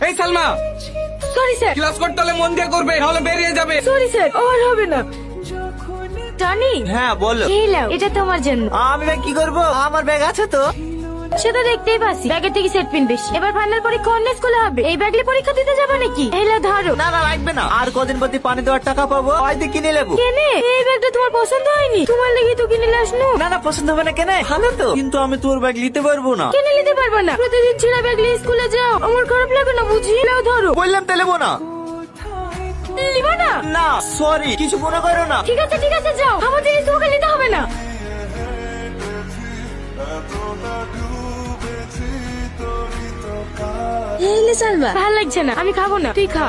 এই Salma, sorry sir. Class করতে হলে মন দিয়ে করবে, নাহলে বেরিয়ে যাবে। সরি স্যার, আর হবে না। টনি, হ্যাঁ বলো। এই নাও, এটা তোমার জন্য। আমি ব্যাগ কি করবো? আমার ব্যাগ আছে তো। সেটা দেখতেই পাচ্ছি, ব্যাগের থেকে সেট পিন বেশি। এবার ফাইনাল পরীক্ষা অন্য স্কুলে হবে, এই ব্যাগলে পরীক্ষা দিতে যাবে নাকি? এই নাও ধরো। না না লাগবে না, আর কদিন প্রতি পানি দেওয়ার টাকা পাবো, হয়তো কিনে নেবো। কেনে? এই ব্যাগটা তোমার পছন্দ হয়নি? তোমার লেগে তো কিনে আসনো। না না পছন্দ হবে না, কেন? ভালো তো, কিন্তু আমি তোর ব্যাগ নিতে পারবো না। কিনে নিতে পারবো না? প্রতিদিন ছেঁড়া ব্যাগ নিয়ে স্কুলে যাও, আমার খারাপ লাগে না বুঝি? নাও ধরো। বললাম তো নেবো না। নিবা না? না সরি, কিছু মনে করো না। ঠিক আছে ঠিক আছে, যাও, আমার জিনিস তোমাকে নিতে হবে না। সালমা, ভালো লাগছে না, আমি খাবো না, তুই খা।